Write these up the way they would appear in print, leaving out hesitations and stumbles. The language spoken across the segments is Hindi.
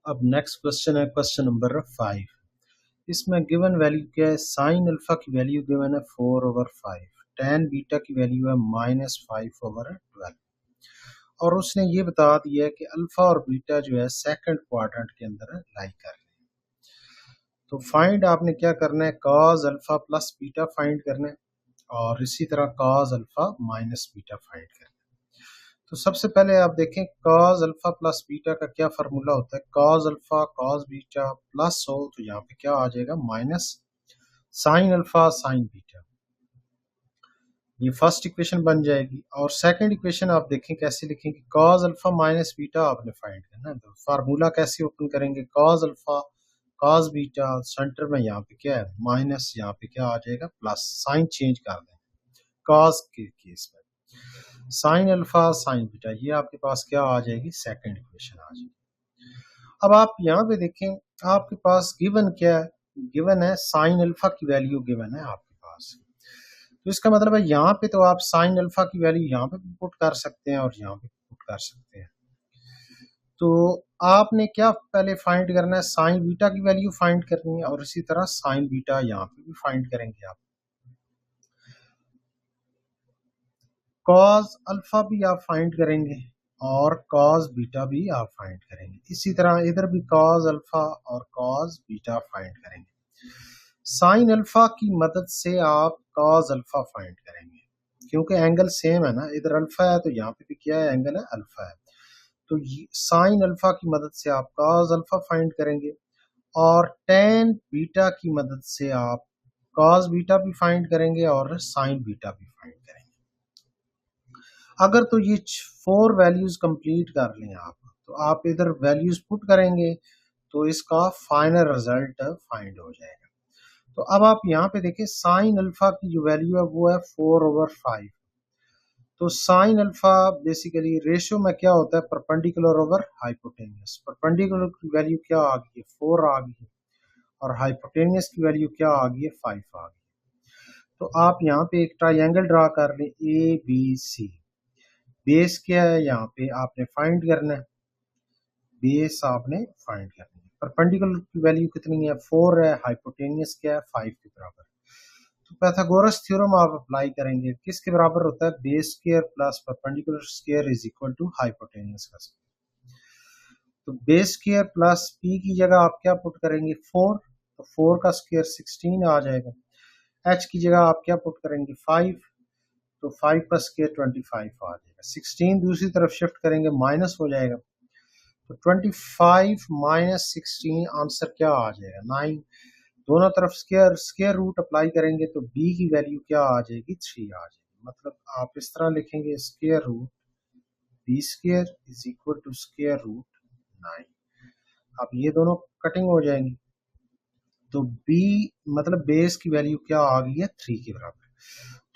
अब नेक्स्ट क्वेश्चन है क्वेश्चन नंबर 5। इसमें गिवन वैल्यू क्या है? साइन अल्फा की वैल्यू गिवन है 4/5, tan बीटा की वैल्यू है -5/12 और उसने ये बता दिया है कि अल्फा और बीटा जो है सेकंड क्वाड्रेंट के अंदर लाई कर रहे हैं। तो फाइंड आपने क्या करना है, cos alpha plus beta find करना है और इसी तरह cos alpha minus beta find करना है। तो सबसे पहले आप देखें cos अल्फा प्लस बीटा का क्या फार्मूला होता है। cos alpha cos beta plus हो तो यहाँ पे क्या आ जाएगा, minus sine alpha sine beta. ये फर्स्ट इक्वेशन बन जाएगी। और सेकंड इक्वेशन आप देखें कैसे लिखेंगे, cos अल्फा माइनस बीटा आपने फाइंड करना है। तो फार्मूला कैसे ओपन करेंगे, cos alpha cos beta, centre में यहाँ पे क्या है माइनस, यहाँ पे क्या आ जाएगा प्लस, साइन चेंज कर दें cos के केस में, साइन अल्फा साइन बीटा, ये आपके पास क्या आ जाएगी, सेकंड इक्वेशन आ जाएगी। अब आप यहाँ पे देखें आपके पास गिवन क्या है, गिवन है साइन अल्फा की वैल्यू गिवन है आपके पास। तो इसका मतलब है यहाँ पे तो आप साइन अल्फा की वैल्यू यहाँ पे पुट कर सकते हैं और यहाँ पे पुट कर सकते हैं। तो आपने क्या पहले फाइंड करना है, साइन बीटा की वैल्यू फाइंड करनी है और इसी तरह साइन बीटा यहाँ पे भी फाइंड करेंगे आप। कॉस अल्फा भी आप फाइंड करेंगे और कॉस बीटा भी आप फाइंड करेंगे। इसी तरह इधर भी कॉस अल्फा और कॉस बीटा फाइंड करेंगे। साइन अल्फा की मदद से आप कॉस अल्फा फाइंड करेंगे क्योंकि एंगल सेम है ना, इधर अल्फा है तो यहाँ पे भी क्या है, एंगल है अल्फा है। तो साइन अल्फा की मदद से आप कॉस अल्फा फाइंड करेंगे और टेन बीटा की मदद से आप कॉस बीटा भी फाइंड करेंगे और साइन बीटा भी फाइंड करेंगे। अगर तो ये 4 वैल्यूज कंप्लीट कर लें आप, तो आप इधर वैल्यूज पुट करेंगे तो इसका फाइनल रिजल्ट फाइंड हो जाएगा। तो अब आप यहाँ पे देखें साइन अल्फा की जो वैल्यू है वो है 4/5। तो साइन अल्फा बेसिकली रेशियो में क्या होता है, परपेंडिकुलर ओवर हाइपोटेनियस। परपेंडिकुलर की वैल्यू क्या आ गई है, 4 आ गई है और हाइपोटेनियस की वैल्यू क्या आ गई है, 5 आ गई। तो आप यहाँ पे एक ट्राइंगल ड्रा कर लें ABC। बेस क्या है, यहाँ पे आपने फाइंड करना है, बेस आपने फाइंड करना है। परपेंडिकुलर की वैल्यू कितनी है, 4 है, हाइपोटेनियस क्या है 5 के बराबर। तो पाइथागोरस थ्योरम आप अप्लाई करेंगे, किसके बराबर होता है, base square plus perpendicular square is equal to hypotenuse का स्क्वायर। तो बेस स्क्वायर प्लस p की जगह आप क्या पुट करेंगे, 4, तो 4 का स्क्वायर 16 आ जाएगा। h की जगह आप क्या पुट करेंगे, 5, तो 5 का स्क्वायर 25 आ जाएगा। 16 दूसरी तरफ शिफ्ट करेंगे माइनस हो जाएगा, तो 25 माइनस 16 आंसर क्या आ जाएगा, 9। दोनों तरफ स्क्वायर स्क्वायर रूट अप्लाई करेंगे तो b की वैल्यू क्या आ जाएगी, 3 आ जाएगी। मतलब आप इस तरह लिखेंगे square root b square is equal to square root 9। अब ये दोनों कटिंग हो जाएंगी तो b मतलब बेस की वैल्यू क्या आ गई है, 3 के बराबर।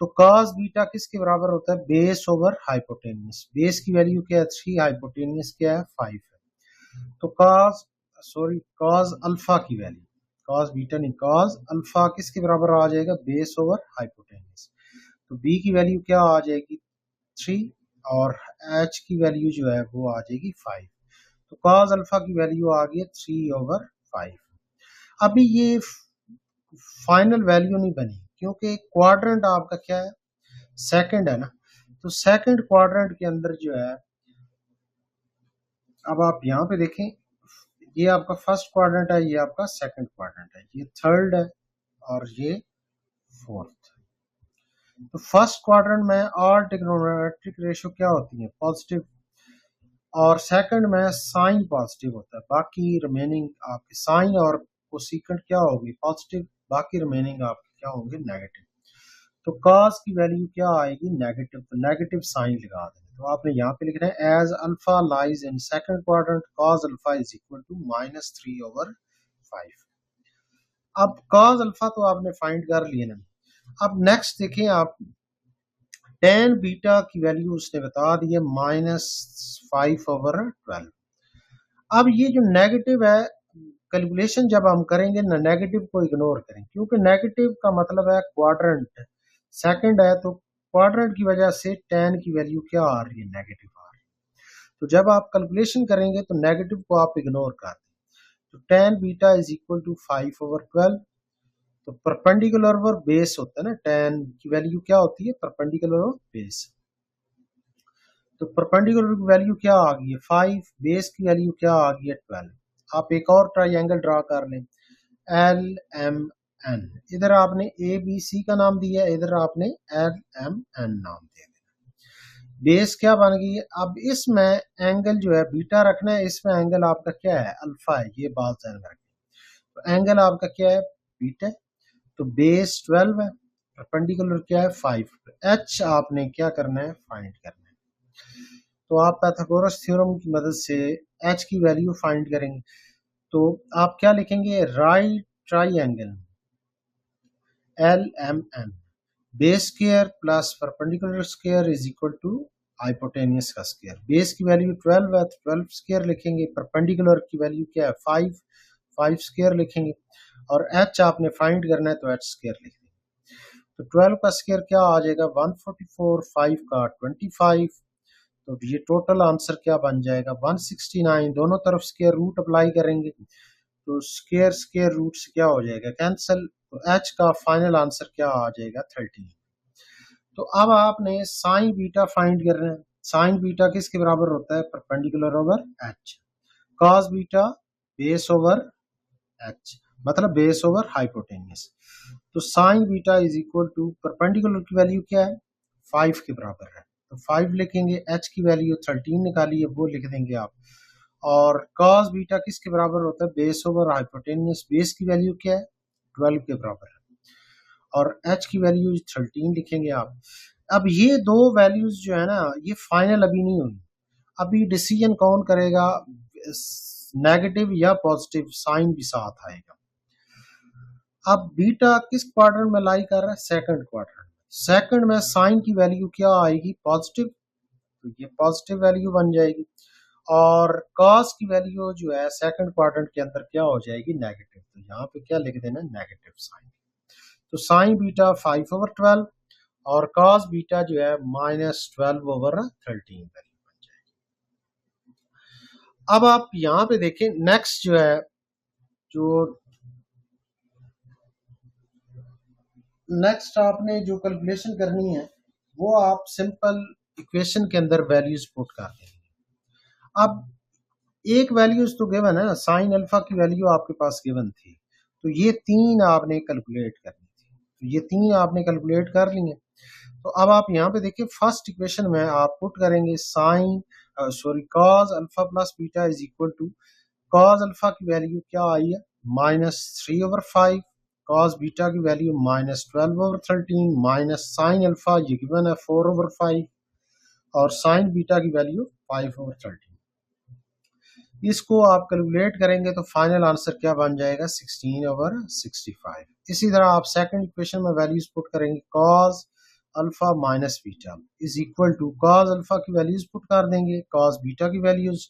तो cos बीटा किसके बराबर होता है, बेस ओवर हाइपोटेनियस। बेस की वैल्यू क्या है, 3, हाइपोटेनियस क्या है 5 है। तो cos अल्फा की वैल्यू, cos बीटा नहीं, cos अल्फा किसके बराबर आ जाएगा, बेस ओवर हाइपोटेनियस। तो b की वैल्यू क्या आ जाएगी, 3 और h की वैल्यू जो है वो आ जाएगी 5। तो cos अल्फा की वैल्यू आ गई है 3/5। अभी ये फाइनल वैल्यू नहीं बनी क्योंकि क्वाड्रेंट आपका क्या है, सेकंड है ना। तो सेकंड क्वाड्रेंट के अंदर जो है, अब आप यहाँ पे देखें, ये आपका फर्स्ट क्वाड्रेंट है, ये आपका सेकंड क्वाड्रेंट है, ये थर्ड है और ये फोर्थ। तो फर्स्ट क्वाड्रेंट में ऑल ट्रिग्नोमेट्रिक रेशियो क्या होती है, पॉजिटिव, और सेकंड में साइन पॉजिटिव होता है। बाकी रिमेनिंग आपके साइन और कोसिकेंट क्या होगी, पॉजिटिव, बाकी रिमेनिंग आपके क्या होंगे, नेगेटिव। तो cos की वैल्यू क्या आएगी, नेगेटिव, तो नेगेटिव साइन लगा दें। तो आपने यहाँ पे लिखना है as alpha lies in second quadrant cos alpha is equal to -3/5। अब cos अल्फा तो आपने फाइंड कर लिया ना। अब नेक्स्ट देखें आप, tan बीटा की वैल्यू उसने बता दी है -5/12। अब ये जो नेगेटिव है, कैलकुलेशन जब हम करेंगे ना, नेगेटिव को इग्नोर करें क्योंकि नेगेटिव का मतलब है क्वाड्रेंट सेकंड है, तो क्वाड्रेंट की वजह से tan की वैल्यू क्या आ रही है, नेगेटिव आ रही है। तो जब आप कैलकुलेशन करेंगे तो नेगेटिव को आप इग्नोर कर दें। तो tan beta is equal to 5/12। तो परपेंडिकुलर ओवर बेस होता है ना, tan की वैल्यू क्या होती है, परपेंडिकुलर ओवर बेस। तो परपेंडिकुलर की वैल्यू क्या आ गई है 5, बेस की वैल्यू क्या आ गई है 12। आप एक और ट्राइंगल ड्रा कर लें, एल एम एन। इधर आपने ए बी सी का नाम दिया, इधर आपने एल एम एन नाम दिया। बेस क्या बन गई है। अब इसमें एंगल जो है बीटा रखना है, इसमें एंगल आपका क्या है, अल्फा है, ये बात ध्यान रखें। तो एंगल आपका क्या है, बीटा। तो बेस 12 है, परपेंडिकुलर क्या है 5। एच आपने क्या करना है, फाइंड करना है। तो आप पाइथागोरस थ्योरम की मदद से एच की वैल्यू फाइंड करेंगे। तो आप क्या लिखेंगे, right triangle L M N, base square plus perpendicular square is equal to hypotenuse का स्क्वायर। बेस की वैल्यू 12 है तो 12 स्क्वायर लिखेंगे, परपेंडिकुलर की वैल्यू क्या है 5, 5 स्क्वायर लिखेंगे, और एच आपने फाइंड करना है तो एच स्क्वायर लिखेंगे। तो 12 का स्क्वायर क्या आ जाएगा 144, 5 का 25। तो ये टोटल आंसर क्या बन जाएगा 169। दोनों तरफ स्क्वायर रूट अप्लाई करेंगे तो स्क्वायर स्क्वायर रूट से क्या हो जाएगा, कैंसिल। तो एच का फाइनल आंसर क्या आ जाएगा 13। तो अब आपने साइन बीटा फाइंड करना है। साइन बीटा किसके बराबर होता है, perpendicular over H. Cos beta base over H, मतलब बेस ओवर हाइपोटेनियस। तो sine beta is equal to perpendicular की वैल्यू क्या है 5 के बराबर है, तो 5 लिखेंगे। एच की वैल्यू 13 निकाली है, वो लिख देंगे आप। और कॉस बीटा किसके बराबर होता है, बेस ओवर हाइपोटेनियस। बेस की वैल्यू क्या है 12 के बराबर है, और एच की वैल्यू 13 लिखेंगे आप। अब ये दो वैल्यूज जो है ना, ये फाइनल अभी नहीं हुई। अभी डिसीजन कौन करेगा, नेगेटिव या पॉजिटिव साइन भी साथ आएगा। अब बीटा किस क्वाड्रेंट में लाई कर रहा है, सेकंड क्वाड्रेंट। सेकंड में साइन की वैल्यू क्या आएगी, पॉजिटिव, तो ये पॉजिटिव वैल्यू बन जाएगी। और कॉस की वैल्यू जो है सेकंड क्वाड्रेंट के अंदर क्या हो जाएगी, नेगेटिव। तो यहाँ पे क्या लिख देना, नेगेटिव साइन। तो साइन बीटा 5/12 और कॉस बीटा जो है -12/13 वैल्यू बन जाएगी। अब आप यहाँ पे देखें, नेक्स्ट जो है, जो नेक्स्ट आपने जो कैलकुलेशन करनी है वो आप सिंपल इक्वेशन के अंदर वैल्यूज पुट कर देंगे। अब एक वैल्यूज तो गिवन है, साइन अल्फा की वैल्यू आपके पास गिवन थी, तो ये तीन आपने कैलकुलेट करनी थी, तो ये तीन आपने कैलकुलेट कर ली है। तो अब आप यहाँ पे देखिए, फर्स्ट इक्वेशन में आप पुट करेंगे sine cos alpha plus beta is equal to, cos alpha की वैल्यू क्या आई है -3/5, कॉस बीटा की वैल्यू -12/13, माइनस साइन अल्फा ये गिवन है 4/5, और साइन बीटा की वैल्यू 5/13। इसको आप कैलकुलेट करेंगे तो फाइनल आंसर क्या बन जाएगा 16/65। इसी तरह आप सेकंड इक्वेशन में वैल्यूज पुट करेंगे, cos alpha minus beta is equal to, cos alpha की वैल्यूज पुट कर देंगे, कॉस बीटा की वैल्यूज,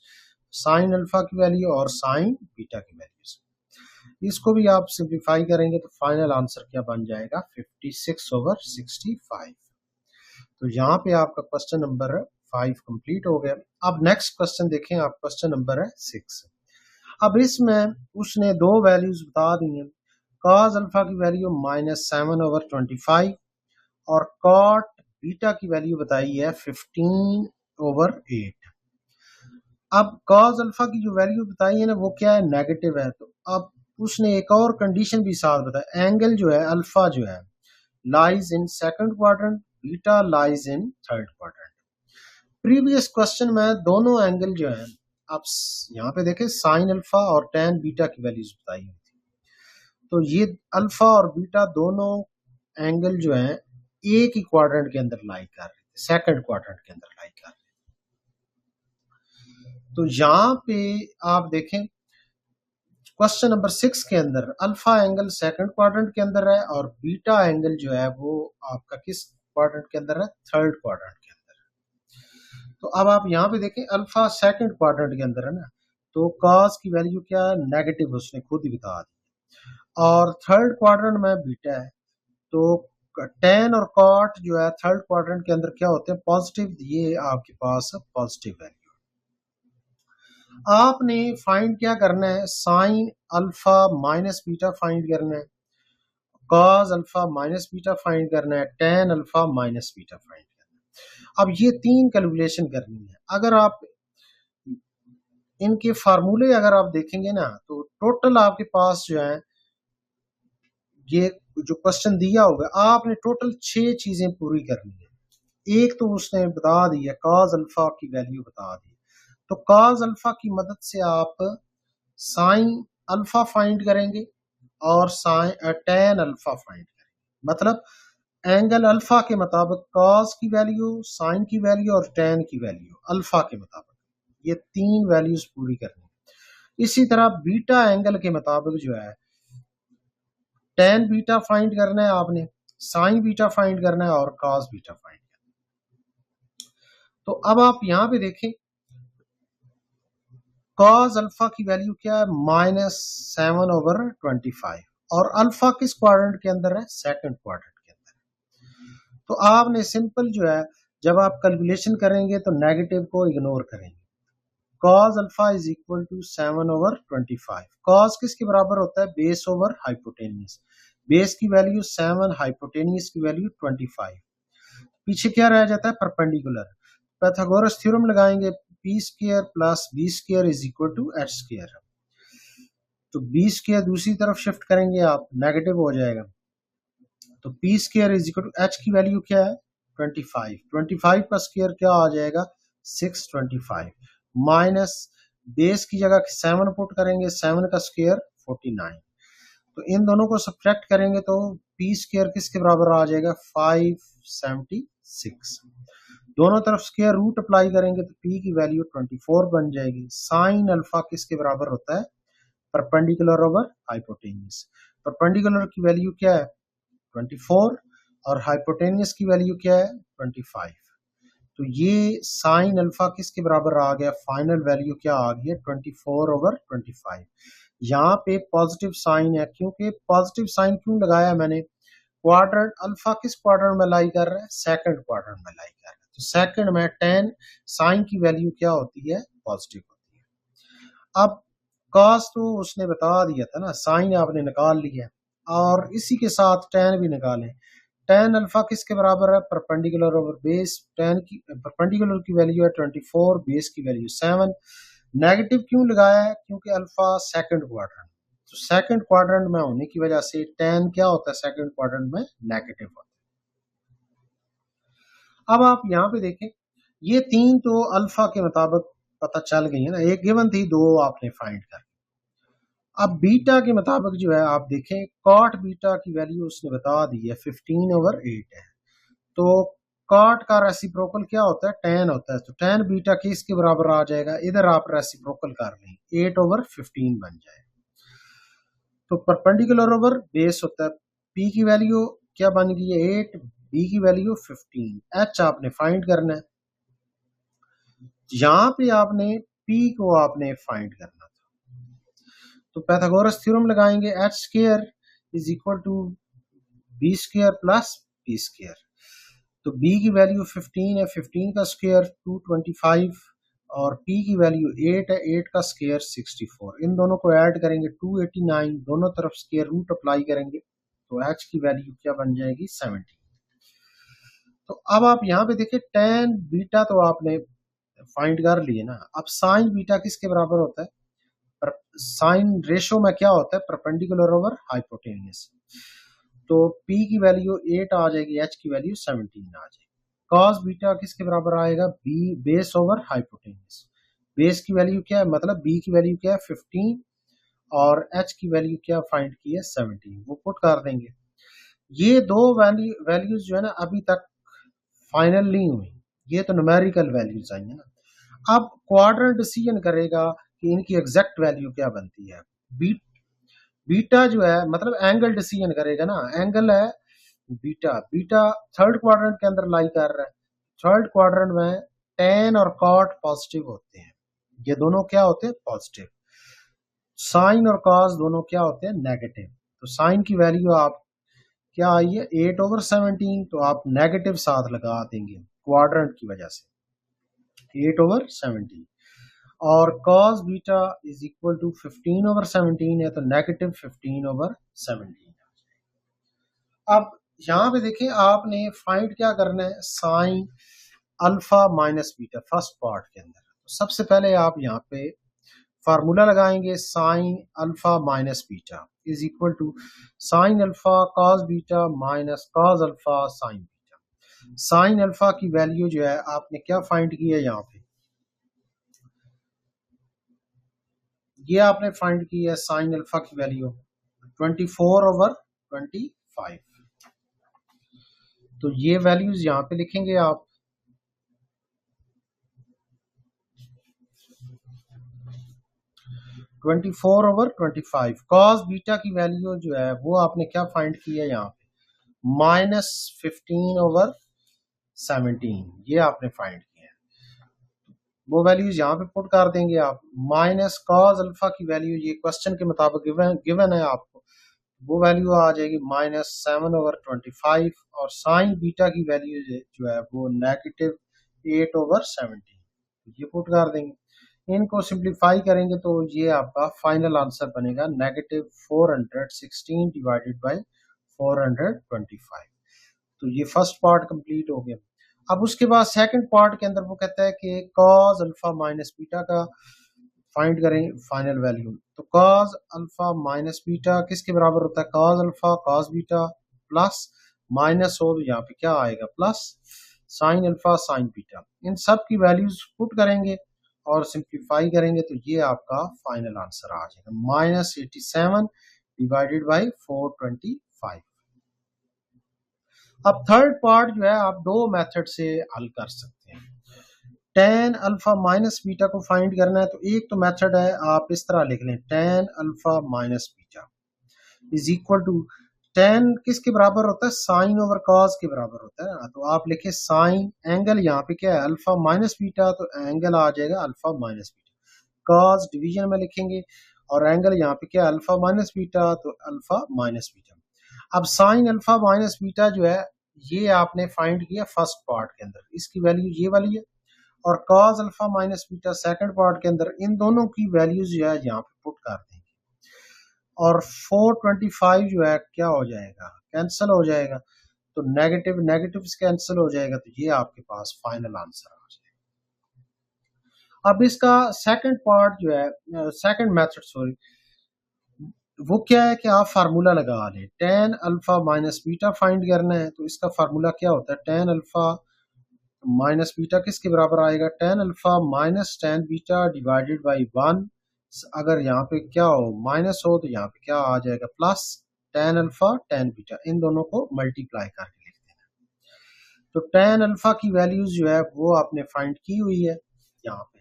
साइन अल्फा की वैल्यू और साइन बीटा की वैल्यूज। इसको भी आप सिंप्लीफाई करेंगे तो फाइनल आंसर क्या बन जाएगा 56/65। तो यहाँ पे आपका क्वेश्चन नंबर 5 कंप्लीट हो गया। अब नेक्स्ट क्वेश्चन देखें आप, क्वेश्चन नंबर है 6। अब इसमें उसने दो वैल्यूज बता दी हैं, कॉस अल्फा की वैल्यू -7/25 और कॉट बीटा की वैल्यू बताई है 15/8। अब कॉस अल्फा की जो वैल्यू बताई है ना वो क्या है, नेगेटिव है। तो अब उसने एक और कंडीशन भी साथ बताया, एंगल जो है अल्फा जो है lies in second quadrant, beta lies in third quadrant. Previous question में दोनों एंगल जो है, आप यहाँ पे देखें साइन अल्फा और टेन बीटा की वैल्यूज बताई हुई थी। तो ये अल्फा और बीटा दोनों एंगल जो है एक ही क्वाड्रेंट के अंदर लाई कर रहे थे, सेकंड क्वाड्रेंट के अंदर लाई कर रहे थे। तो यहाँ पे आप देखें क्वेश्चन नंबर 6 के अंदर अल्फा एंगल सेकंड क्वाड्रेंट के अंदर है और बीटा एंगल जो है वो आपका किस क्वाड्रेंट के अंदर है, थर्ड क्वाड्रेंट के अंदर है। तो अब आप यहाँ पे देखें अल्फा सेकंड क्वाड्रेंट के अंदर है ना, तो कॉस की वैल्यू क्या है, नेगेटिव, उसने खुद ही बता दी। और थर्ड क्वाड्रेंट में बीटा है, तो टेन और कॉट जो है थर्ड क्वाड्रेंट के अंदर क्या होते हैं, पॉजिटिव। ये आपके पास पॉजिटिव वैल्यू। आपने फाइंड क्या करना है, sign alpha minus beta find करना है, cos alpha minus beta find करना है, ten alpha minus beta find करना है। अब ये तीन कैलकुलेशन करनी है। अगर आप इनके फार्मूले अगर आप देखेंगे ना, तो टोटल आपके पास जो है, ये जो क्वेश्चन दिया होगा, आपने टोटल 6 चीजें पूरी करनी है। एक तो उसने बता दी है, कॉस अल्फा की वैल्यू बता दी, तो कॉस अल्फा की मदद से आप साइन अल्फा फाइंड करेंगे और साइन टेन अल्फा फाइंड करेंगे। मतलब एंगल अल्फा के मुताबिक कॉस की वैल्यू, साइन की वैल्यू और टेन की वैल्यू अल्फा के मुताबिक, ये तीन वैल्यूज पूरी करनी है। इसी तरह बीटा एंगल के मुताबिक जो है, टेन बीटा फाइंड करना है आपने, साइन बीटा फाइंड करना है और कॉस बीटा फाइंड करना है। तो अब आप यहां पे देखें, कॉस अल्फा की वैल्यू क्या है, -7/25, और अल्फा किस क्वाड्रेंट के अंदर है, सेकंड क्वाड्रेंट के अंदर है। तो आपने सिंपल जो है, जब आप कैलकुलेशन करेंगे तो नेगेटिव को इग्नोर करेंगे। cos alpha is equal to 7/25। cos किसके बराबर होता है, बेस ओवर हाइपोटेनियस। बेस की वैल्यू 7, हाइपोटेनियस की वैल्यू 25। पीछे क्या रह जाता है, परपेंडिकुलर। पाइथागोरस थ्योरम लगाएंगे, P square plus B square is equal to H square. तो बी स्क्वायर दूसरी तरफ शिफ्ट करेंगे आप, नेगेटिव हो जाएगा। तो P square is equal to H की वैल्यू क्या है, 25। 25 का स्क्वायर क्या आ जाएगा, 625, माइनस बेस की जगह 7 पुट करेंगे, 7 का स्क्वायर 49। तो इन दोनों को सब्ट्रैक्ट करेंगे तो पी स्क्वायर किसके बराबर आ जाएगा, 576। दोनों तरफ स्क्वायर रूट अप्लाई करेंगे तो पी की वैल्यू 24 बन जाएगी। साइन अल्फा किसके बराबर होता है, परपेंडिकुलर ओवर हाइपोटेन्यूज। परपेंडिकुलर की वैल्यू क्या है, 24, और हाइपोटेनियस की वैल्यू क्या है, 25। तो ये साइन अल्फा किसके बराबर आ गया, फाइनल वैल्यू क्या आ गई है, 24/25। यहाँ पे पॉजिटिव साइन है, क्योंकि पॉजिटिव साइन क्यों लगाया मैंने, क्वाड्रेंट अल्फा किस क्वाड्रेंट में लाई कर रहा है, सेकंड क्वाड्रेंट में लाई कर रहा है। तो सेकंड में टेन साइन की वैल्यू क्या होती है, पॉजिटिव होती है। अब कॉस तो उसने बता दिया था ना, साइन आपने निकाल लिया, और इसी के साथ टेन भी निकालें। टेन अल्फा किसके बराबर है, परपेंडिकुलर ओवर बेस। टेन की परपेंडिकुलर की वैल्यू है 24, बेस की वैल्यू 7। नेगेटिव क्यों लगाया है, क्योंकि अल्फा सेकंड क्वाड्रेंट, तो सेकंड क्वाड्रेंट में होने की वजह से टेन क्या होता है, सेकंड क्वाड्रेंट में नेगेटिव होता है। अब आप यहाँ पे देखें, ये तीन तो अल्फा के मुताबिक पता चल गई है ना, एक गिवन थी, दो आपने फाइंड कर। अब बीटा के मुताबिक जो है, आप देखें कॉट बीटा की वैल्यू उसने बता दी है, 15/8 है। तो कॉट का रेसिप्रोकल क्या होता है, टेन होता है। तो टेन बीटा किसके बराबर आ जाएगा, इधर आप रेसिप्रोकल कर लें, 8/15 बन जाए। तो परपेंडिकुलर ओवर बेस होता है, पी की वैल्यू क्या बन गई है, 8, बी की वैल्यू 15, एच आपने फाइंड करना है। यहां पे आपने पी को आपने फाइंड करना था, तो पाइथागोरस थ्योरम लगाएंगे, H square is equal to B square plus P square. तो b की वैल्यू 15 है, 15 का स्क्वायर 225, और p की वैल्यू 8 है, 8 का स्क्वायर 64। इन दोनों को ऐड करेंगे 289, दोनों तरफ स्क्वायर रूट अप्लाई करेंगे तो h की वैल्यू क्या बन जाएगी, 70। तो अब आप यहाँ पे देखिए, टेन बीटा तो आपने फाइंड कर लिए ना। अब साइन बीटा किसके बराबर होता है, साइन रेशो में क्या होता है, परपेंडिकुलर ओवर हाइपोटेनियस। तो p की वैल्यू 8 आ जाएगी, h की वैल्यू 17 आ जाएगी। cos बीटा किसके बराबर आएगा, b base over hypotenuse. Base की वैल्यू क्या है, मतलब b की वैल्यू क्या है, 15, और h की वैल्यू क्या फाइंड की है, 17, वो पुट कर देंगे। ये दो वैल्यूज जो है ना, अभी तक फाइनल नहीं हुई, ये तो न्यूमेरिकल वैल्यूज आई है ना। अब क्वाड्रेंट डिसीजन करेगा कि इनकी एग्जैक्ट वैल्यू क्या बनती है। बीटा जो है, मतलब एंगल डिसीजन करेगा ना, एंगल है बीटा। बीटा थर्ड क्वाड्रेंट के अंदर लाई कर रहा है। थर्ड क्वाड्रेंट में टेन और कॉट पॉजिटिव होते हैं, ये दोनों क्या होते हैं, पॉजिटिव। साइन और कॉस दोनों क्या होते हैं, नेगेटिव। तो साइन की वैल्यू आप क्या आई है, 8/17, तो आप नेगेटिव साथ लगा देंगे क्वाड्रेंट की वजह से, 8/17। और cos beta is equal to 15/17 है, तो नेगेटिव 15/17। अब यहाँ पे देखिए आपने फाइंड क्या करना है, sign alpha minus beta first part के अंदर। तो सबसे पहले आप यहाँ पे फार्मूला लगाएंगे, sine alpha minus beta is equal to sine alpha cos beta minus cos alpha sine beta. Sine alpha की वैल्यू जो है आपने क्या फाइंड की है, यहाँ पे ये आपने फाइंड की है साइन अल्फा की वैल्यू 24/25। तो ये वैल्यूज यहाँ पे लिखेंगे आप। Twenty four over 25 cos beta की वैल्यू जो है वो आपने क्या फाइंड की है, यहाँ पे -15/17 ये आपने फाइंड किया है। वो वैल्यूज यहाँ पे पुट कर देंगे आप। माइनस कॉस अल्फा की वैल्यू ये क्वेश्चन के मुताबिक गिवन है आपको, वो वैल्यू आ जाएगी -7/25 और साइन बीटा की वैल्यू जो है वो -8/17 ये पुट कर देंगे। इनको सिंप्लीफाई करेंगे तो ये आपका फाइनल आंसर बनेगा -416 डिवाइडेड बाई 425। तो ये फर्स्ट पार्ट कंप्लीट हो गया। अब उसके बाद सेकंड पार्ट के अंदर वो कहता है कि कॉस अल्फा माइनस बीटा का फाइंड करें फाइनल वैल्यू। तो कॉस अल्फा माइनस बीटा किसके बराबर होता है, cos alpha cos beta plus minus हो, यहाँ पे क्या आएगा plus sine alpha sine beta. इन सब की वैल्यूज पुट करेंगे और सिंप्लीफाई करेंगे तो ये आपका फाइनल आंसर आ जाएगा -87 डिवाइडेड बाई 425। अब थर्ड पार्ट जो है आप दो मेथड से हल कर सकते हैं। टेन अल्फा माइनस बीटा को फाइंड करना है तो एक तो मेथड है आप इस तरह लिख लें, tan alpha minus beta is equal to tan किसके बराबर होता है, साइन ओवर कॉस के बराबर होता है ना। तो आप लिखे साइन एंगल यहाँ पे क्या है अल्फा माइनस बीटा, तो एंगल आ जाएगा alpha minus beta. Cos division में लिखेंगे और एंगल यहाँ पे क्या है अल्फा माइनस बीटा, तो अल्फा माइनस बीटा। अब साइन अल्फा माइनस बीटा जो है ये आपने फाइंड किया फर्स्ट पार्ट के अंदर, इसकी वैल्यू ये वाली है। और cos alpha minus beta second part के अंदर, इन दोनों की वैल्यूज जो है यहाँ पे पुट कर देंगे और 425 जो है क्या हो जाएगा कैंसिल हो जाएगा, तो नेगेटिव नेगेटिव कैंसिल हो जाएगा, तो ये आपके पास फाइनल आंसर आ जाएगा। अब इसका सेकंड पार्ट जो है सेकंड मेथड सॉरी वो क्या है कि आप फार्मूला लगा लें, tan alpha minus beta find करना है। तो इसका फार्मूला क्या होता है, टेन अल्फा माइनस बीटा किसके बराबर आएगा, ten alpha minus tan beta divided by 1। अगर यहाँ पे क्या हो माइनस हो तो यहाँ पे क्या आ जाएगा plus tan alpha tan beta, इन दोनों को मल्टीप्लाई करके लिख देना। तो टेन अल्फा की वैल्यूज जो है वो आपने फाइंड की हुई है यहाँ पे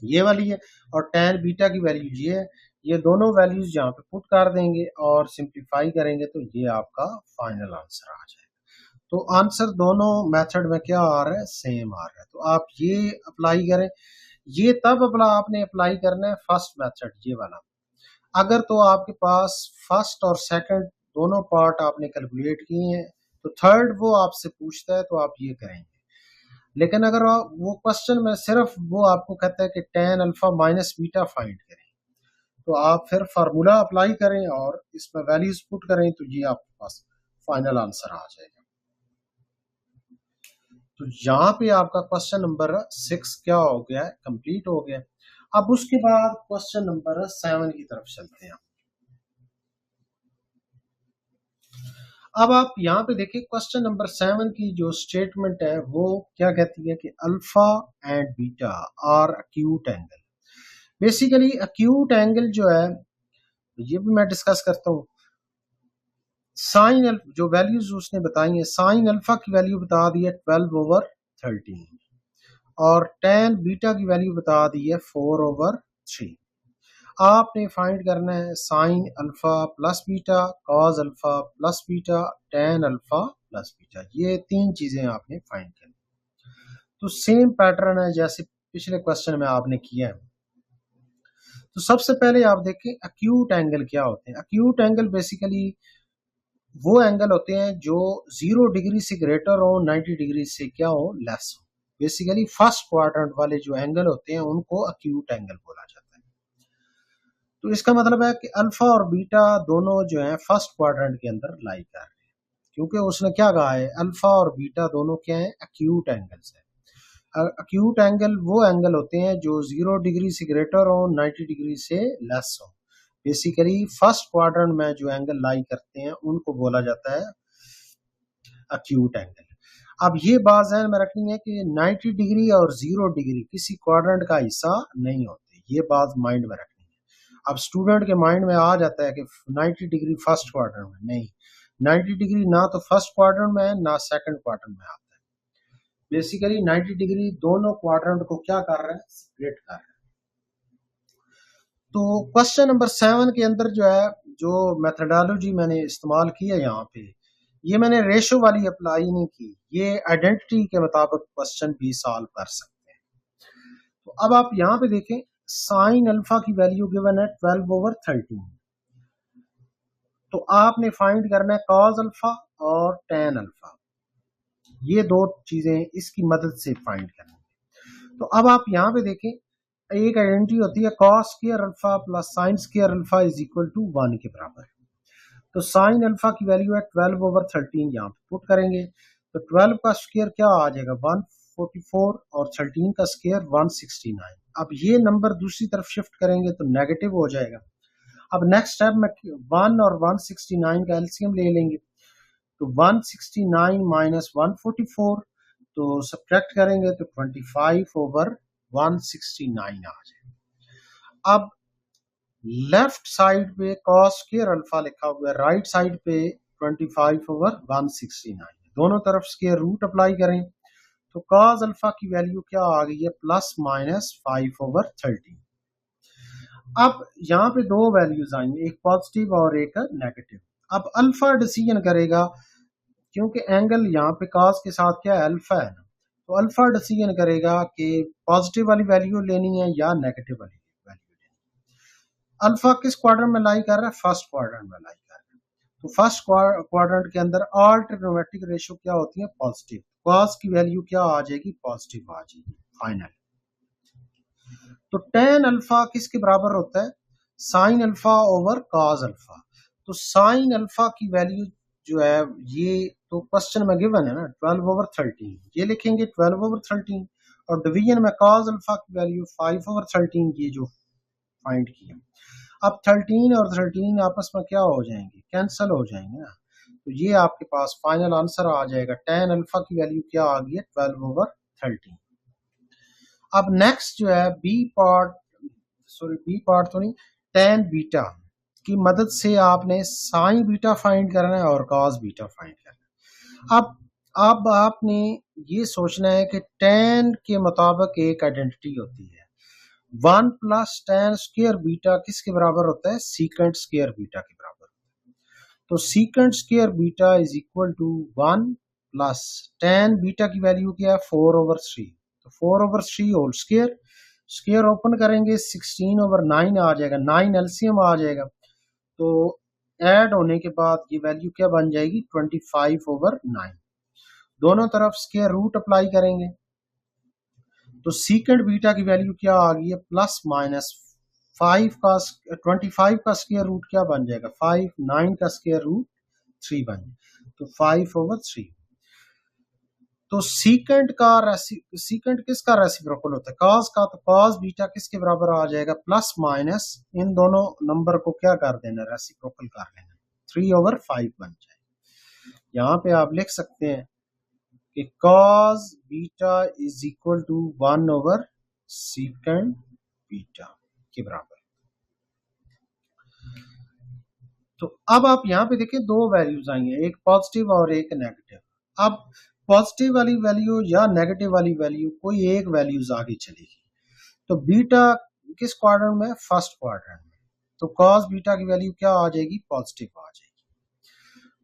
ये वाली है, और टेन बीटा की वैल्यू ये है। ये दोनों वैल्यूज यहाँ पे पुट कर देंगे और सिंप्लीफाई करेंगे तो ये आपका फाइनल आंसर आ जाएगा। तो आंसर दोनों मेथड में क्या आ रहा है, सेम आ रहा है। तो आप ये अप्लाई करें, ये तब आपने अप्लाई करना है फर्स्ट मेथड ये वाला। अगर तो आपके पास फर्स्ट और सेकंड दोनों पार्ट आपने कैलकुलेट किए हैं तो थर्ड वो आपसे पूछता है तो आप ये करेंगे। लेकिन अगर वो क्वेश्चन में सिर्फ वो आपको कहता है कि ten alpha minus beta find करें, तो आप फिर फार्मूला अप्लाई करें और इसमें वैल्यूज पुट करें तो ये आपके पास फाइनल आंसर आ जाएगा। तो यहाँ पे आपका क्वेश्चन नंबर 6 क्या हो गया है, कंप्लीट हो गया। अब उसके बाद क्वेश्चन नंबर 7 की तरफ चलते हैं। अब आप यहाँ पे देखिए क्वेश्चन नंबर 7 की जो स्टेटमेंट है वो क्या कहती है कि alpha and beta are acute angle. Basically acute angle जो है ये भी मैं डिस्कस करता हूँ। साइन जो वैल्यूज उसने बताई है, साइन अल्फा की वैल्यू बता दी है 12/13 और टेन बीटा की वैल्यू बता दी है 4/3। आपने फाइंड करना है sine alpha plus beta, cos alpha plus beta, tan alpha plus beta, ये तीन चीजें आपने फाइंड करनी। तो सेम पैटर्न है जैसे पिछले क्वेश्चन में आपने किया है। तो सबसे पहले आप देखें अक्यूट एंगल क्या होते हैं। अक्यूट एंगल बेसिकली वो एंगल होते हैं जो 0 डिग्री से ग्रेटर हो, 90 डिग्री से क्या हो लेस हो। बेसिकली फर्स्ट क्वाड्रेंट वाले जो एंगल होते हैं उनको अक्यूट एंगल बोला जाता है। तो इसका मतलब है कि अल्फा और बीटा दोनों जो है फर्स्ट क्वाड्रेंट के अंदर लाई कर रहे हैं, क्योंकि उसने क्या कहा है, अल्फा और बीटा दोनों क्या है, अक्यूट एंगल्स है। अक्यूट एंगल वो एंगल होते हैं जो 0 डिग्री से ग्रेटर हो, 90 डिग्री से लेस हो। बेसिकली फर्स्ट क्वाड्रेंट में जो एंगल लाई करते हैं उनको बोला जाता है अक्यूट एंगल। अब ये बात ध्यान में रखनी है कि 90 डिग्री और 0 डिग्री किसी क्वाड्रेंट का हिस्सा नहीं होते, ये बात माइंड में रखनी है। अब स्टूडेंट के माइंड में आ जाता है कि 90 डिग्री फर्स्ट क्वाड्रेंट में, नहीं, 90 डिग्री ना तो फर्स्ट क्वाड्रेंट में है ना सेकंड क्वाड्रेंट में आता है। बेसिकली 90 डिग्री दोनों क्वाड्रेंट को क्या कर रहे हैं, स्प्लिट कर रहे हैं। तो क्वेश्चन नंबर 7 के अंदर जो है, जो मेथडोलॉजी मैंने इस्तेमाल की है यहाँ पे, ये मैंने रेशो वाली अप्लाई नहीं की, ये आइडेंटिटी के मुताबिक क्वेश्चन भी सॉल्व कर सकते हैं। तो अब आप यहाँ पे देखें, साइन अल्फा की वैल्यू गिवन है 12/13। तो आपने फाइंड करना है कॉस अल्फा और टेन अल्फा, ये दो चीजें इसकी मदद से फाइंड करनी है। तो अब आप यहाँ पे देखें, एक आइडेंटिटी होती है cos square alpha plus sine square alpha is equal to 1 के बराबर। तो साइन अल्फा की वैल्यू है 12/13, यहाँ पे पुट करेंगे तो 12 का स्क्वायर क्या आ जाएगा, 144, और 13 का स्क्वायर 169। अब ये नंबर दूसरी तरफ शिफ्ट करेंगे तो नेगेटिव हो जाएगा। अब नेक्स्ट स्टेप में 1 और 169 का एलसीएम ले लेंगे, तो 169 माइनस 144, तो सब्ट्रैक्ट करेंगे तो 25/169 आ जाएगा। अब लेफ्ट साइड पे कॉस स्क्वायर अल्फा लिखा हुआ है, राइट साइड पे 25/169, दोनों तरफ स्क्वायर रूट अप्लाई करें तो कॉस अल्फा की वैल्यू क्या आ गई है, प्लस माइनस 5/13। अब यहाँ पे दो वैल्यूज आएंगे, एक पॉजिटिव और एक नेगेटिव। अब अल्फा डिसीजन करेगा, क्योंकि एंगल यहाँ पे कॉस के साथ क्या है, अल्फा है ना, तो अल्फा डिसीजन करेगा कि पॉजिटिव वाली वैल्यू लेनी है या नेगेटिव वाली वैल्यू लेनी है। अल्फा किस क्वाड्रेंट में लाई कर रहा है, फर्स्ट क्वाड्रेंट में लाई कर रहा है। तो फर्स्ट क्वाड्रेंट के अंदर ऑल ट्रिग्नोमेट्रिक रेशियो क्या होती है, पॉजिटिव। कॉस की वैल्यू क्या आ जाएगी, पॉजिटिव आ जाएगी फाइनल। तो टेन अल्फा किसके बराबर होता है, sign alpha over cos alpha. तो साइन अल्फा की वैल्यू जो है, ये तो क्वेश्चन में गिवन है ना 12/13, ये लिखेंगे 12/13, और डिवीजन में कॉस अल्फा की वैल्यू 5/13, ये जो फाइंड किया। अब 13 और 13 आपस में क्या हो जाएंगे, कैंसिल हो जाएंगे ना, तो ये आपके पास फाइनल आंसर आ जाएगा। टेन अल्फा की वैल्यू क्या आ गई है, 12/13। अब नेक्स्ट जो है बी पार्ट तो नहीं, टेन बीटा की मदद से आपने साइन बीटा फाइंड करना है और कॉस बीटा फाइंड करना है। अब आपने ये सोचना है कि टेन के मुताबिक एक आइडेंटिटी होती है, 1 प्लस टेन स्क्वायर बीटा किसके बराबर होता है, सीकेंट स्क्वायर बीटा के बराबर। तो secant square beta is equal to 1 plus tan beta की वैल्यू क्या है, 4/3, तो 4/3 होल स्क्वायर, स्क्वायर ओपन करेंगे 16/9 आ जाएगा, 9 एलसीएम आ जाएगा, तो ऐड होने के बाद ये वैल्यू क्या बन जाएगी, 25/9। दोनों तरफ स्क्वायर रूट अप्लाई करेंगे तो सीकेंट बीटा की वैल्यू क्या आ गई है, प्लस माइनस 25 का स्क्वायर रूट क्या बन जाएगा, 5, 9 का स्क्वायर रूट 3 बन जाएगा, तो 5/3। तो सीकेंट किसका रेसिप्रोकल होता है, कॉस का, तो कॉस बीटा किसके बराबर आ जाएगा, प्लस माइनस इन दोनों नंबर को क्या कर देना, रेसिप्रोकल कर लेना, 3/5 बन जाएगा। यहाँ पे आप लिख सकते हैं कि cos beta is equal to 1/सीकेंट बीटा के बराबर। तो अब आप यहाँ पे देखिए दो वैल्यूज आई हैं, एक पॉजिटिव और एक नेगेटिव। अब पॉजिटिव वाली वैल्यू या नेगेटिव वाली वैल्यू कोई एक वैल्यूज आगे चलेगी, तो बीटा किस क्वाड्रेंट में, फर्स्ट क्वाड्रेंट में, तो कॉस बीटा की वैल्यू क्या आ जाएगी, पॉजिटिव आ जाएगी।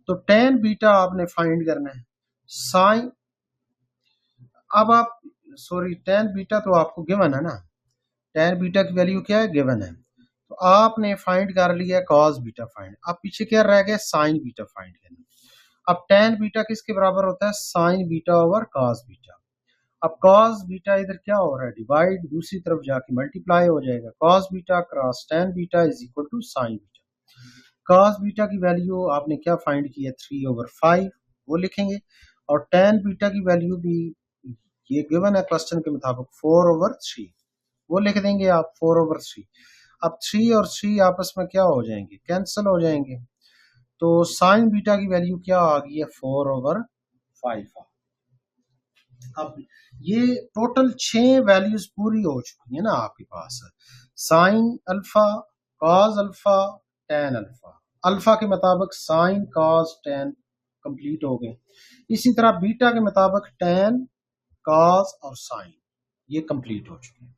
तो टेन बीटा आपने फाइंड करना है, साइन, अब आप टेन बीटा तो आपको गिवन है ना, टेन बीटा की वैल्यू क्या है, गिवन है, तो आपने फाइंड कर लिया कॉस बीटा फाइंड। अब पीछे क्या रह गया, साइन बीटा फाइंड करना। अब टेन बीटा किसके बराबर होता है, sign beta over cos beta. अब cos बीटा इधर क्या हो रहा है, डिवाइड, दूसरी तरफ जाके मल्टीप्लाई हो जाएगा, cos beta cross tan beta is equal to sin beta. cos beta की वैल्यू आपने क्या फाइंड की है, 3/5 वो लिखेंगे, और tan बीटा की वैल्यू भी ये गिवन है क्वेश्चन के मुताबिक 4/3 वो लिख देंगे आप 4/3। अब 3 और 3 आपस में क्या हो जाएंगे, कैंसिल हो जाएंगे, तो साइन बीटा की वैल्यू क्या आ गई है, 4/5। अब ये टोटल 6 वैल्यूज पूरी हो चुकी है ना आपके पास, sine alpha, cos alpha, tan alpha, alpha के मुताबिक साइन कॉस टेन कंप्लीट हो गए, इसी तरह बीटा के मुताबिक टेन कॉस और साइन ये कंप्लीट हो चुके हैं।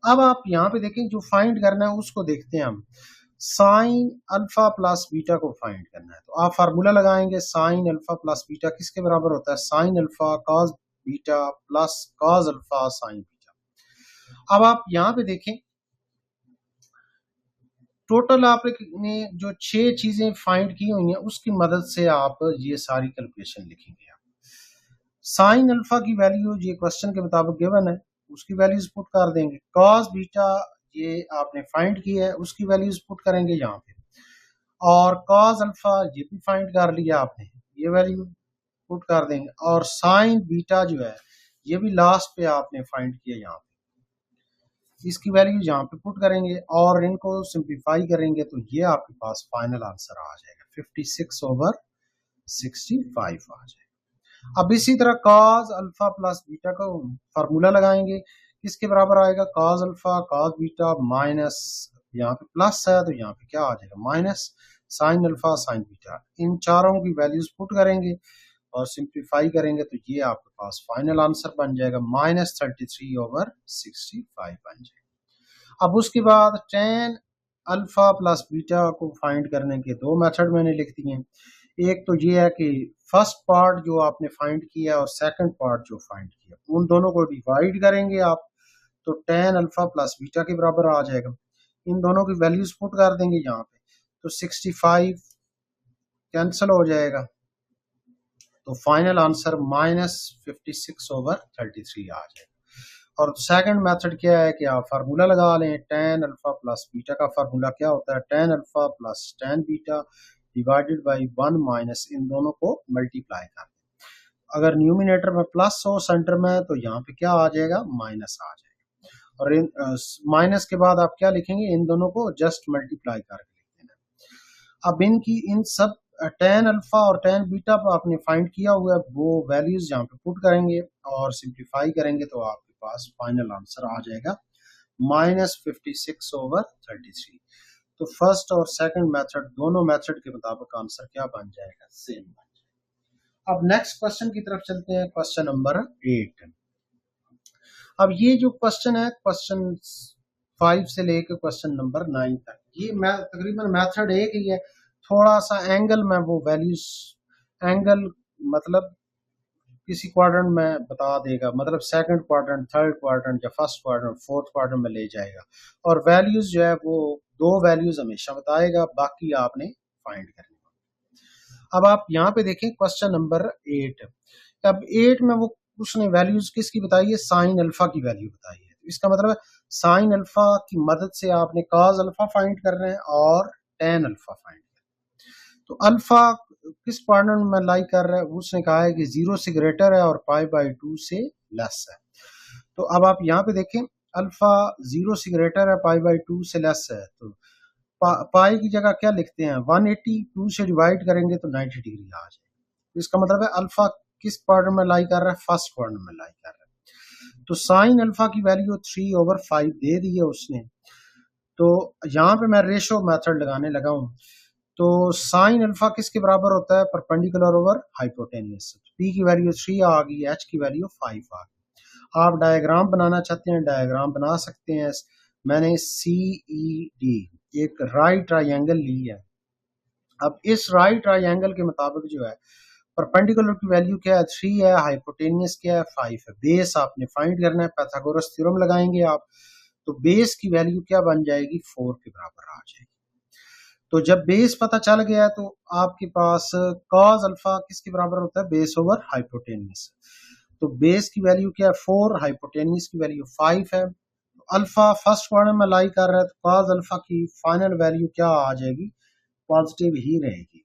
अब आप यहाँ पे देखें, जो फाइंड करना है उसको देखते हैं हम, साइन अल्फा प्लस बीटा को फाइंड करना है, तो आप फार्मूला लगाएंगे, साइन अल्फा प्लस बीटा किसके बराबर होता है, sign alpha cos beta plus cos alpha sine beta. अब आप यहाँ पे देखें, टोटल आपने जो 6 चीजें फाइंड की हुई हैं उसकी मदद से आप ये सारी कैलकुलेशन लिखेंगे। साइन अल्फा की वैल्यू ये क्वेश्चन के मुताबिक गिवन है, उसकी वैल्यूज पुट कर देंगे, कॉस बीटा ये आपने फाइंड की है उसकी वैल्यूज पुट करेंगे यहाँ पे, और कॉस अल्फा ये भी फाइंड कर लिया आपने, ये वैल्यू पुट कर देंगे, और साइन बीटा जो है ये भी लास्ट पे आपने फाइंड किया यहाँ पे, इसकी वैल्यू यहाँ पे पुट करेंगे और इनको सिंप्लीफाई करेंगे तो ये आपके पास फाइनल आंसर आ जाएगा 56/65 आ जाएगा। अब इसी तरह cos अल्फा प्लस बीटा का फार्मूला लगाएंगे, किसके बराबर आएगा, cos alpha cos beta minus, यहाँ पे प्लस है तो यहाँ पे क्या आ जाएगा minus, sine alpha sine beta, इन चारों की वैल्यूज पुट करेंगे और सिंप्लीफाई करेंगे तो ये आपके पास फाइनल आंसर बन जाएगा -33/65 बन जाएगा। अब उसके बाद tan अल्फा प्लस बीटा को फाइंड करने के 2 मेथड मैंने लिख दिए हैं। एक तो ये है कि फर्स्ट पार्ट जो आपने फाइंड किया और सेकंड पार्ट जो फाइंड किया उन दोनों को डिवाइड करेंगे आप, तो tan अल्फा प्लस बीटा के बराबर आ जाएगा, इन दोनों की वैल्यूज पुट कर देंगे यहाँ पे, तो 65 कैंसिल हो जाएगा, तो फाइनल आंसर -56/33 आ जाएगा। और सेकंड मेथड क्या है कि आप फार्मूला लगा लें, tan अल्फा प्लस बीटा का फार्मूला क्या होता है, tan alpha plus tan beta divided by 1 minus इन दोनों को मल्टीप्लाई कर दें, अगर न्यूमिनेटर में प्लस हो सेंटर में तो यहाँ पे क्या आ जाएगा माइनस आ जाएगा, और इन माइनस के बाद आप क्या लिखेंगे, इन दोनों को जस्ट मल्टीप्लाई करके लिख देना। अब इनकी इन सब tan अल्फा और tan बीटा पर आपने फाइंड किया हुआ है वो वैल्यूज यहाँ पे पुट करेंगे और सिंप्लीफाई करेंगे तो आपके पास फाइनल आंसर आ जाएगा -56/33। तो फर्स्ट और सेकंड मेथड दोनों मेथड के मुताबिक आंसर क्या बन जाएगा, सेम बन जाएगा। अब नेक्स्ट क्वेश्चन की तरफ चलते हैं, क्वेश्चन नंबर 8। अब ये जो क्वेश्चन है क्वेश्चन 5 से लेकर क्वेश्चन नंबर 9 तक, ये तकरीबन मेथड एक ही है, थोड़ा सा एंगल में वो वैल्यूज, एंगल मतलब किसी क्वाड्रेंट में बता देगा, मतलब सेकंड क्वाड्रेंट, थर्ड क्वाड्रेंट या फर्स्ट क्वाड्रेंट, फोर्थ क्वाड्रेंट में ले जाएगा, और वैल्यूज जो है वो 2 वैल्यूज हमेशा बताएगा, बाकी आपने फाइंड करनी। अब आप यहाँ पे देखें क्वेश्चन नंबर 8, अब 8 में वो उसने वैल्यूज किसकी बताई है, साइन अल्फा की वैल्यू बताई है, तो इसका मतलब है साइन अल्फा की मदद से आपने कॉस अल्फा फाइंड करना है और टेन अल्फा फाइंड करना है। तो अल्फा किस क्वाड्रेंट में लाई कर रहा है, उसने कहा है कि 0 से ग्रेटर है और π/2 से लेस है। तो अब आप यहाँ पे देखें, अल्फा 0 से ग्रेटर है, π/2 से लेस है, तो पाई की जगह क्या लिखते हैं, 182 से डिवाइड करेंगे तो 90 डिग्री आ जाएगा। इसका मतलब है अल्फा किस क्वाड्रेंट में लाई कर रहा है, फर्स्ट क्वाड्रेंट में लाई कर रहा है। तो साइन अल्फा की वैल्यू 3/5 दे दी है उसने, तो यहाँ पे मैं रेशो मेथड लगाने लगा हूँ, तो साइन अल्फा किसके बराबर होता है, परपेंडिकुलर ओवर हाइपोटेन्यूस, पी की वैल्यू 3 आ गई, एच की वैल्यू 5 आ गई। आप डायग्राम बनाना चाहते हैं डायग्राम बना सकते हैं, मैंने CED एक राइट ट्राइंगल ली है। अब इस राइट ट्राइंगल के मुताबिक जो है परपेंडिकुलर की वैल्यू क्या है, 3 है, हाइपोटेनियस क्या है, 5 है, बेस आपने फाइंड करना है, पाइथागोरस थ्योरम लगाएंगे आप, तो बेस की वैल्यू क्या बन जाएगी, 4 के बराबर आ जाएगी। तो जब बेस पता चल गया तो आपके पास कॉस अल्फा किसके बराबर होता है, बेस ओवर हाइपोटेनियस। तो बेस की वैल्यू क्या है 4, हाइपोटेन्यूस की वैल्यू 5 है। तो अल्फा फर्स्ट क्वाड्रेंट में लाई कर रहा है, तो कॉस अल्फा की फाइनल वैल्यू क्या आ जाएगी, पॉजिटिव ही रहेगी।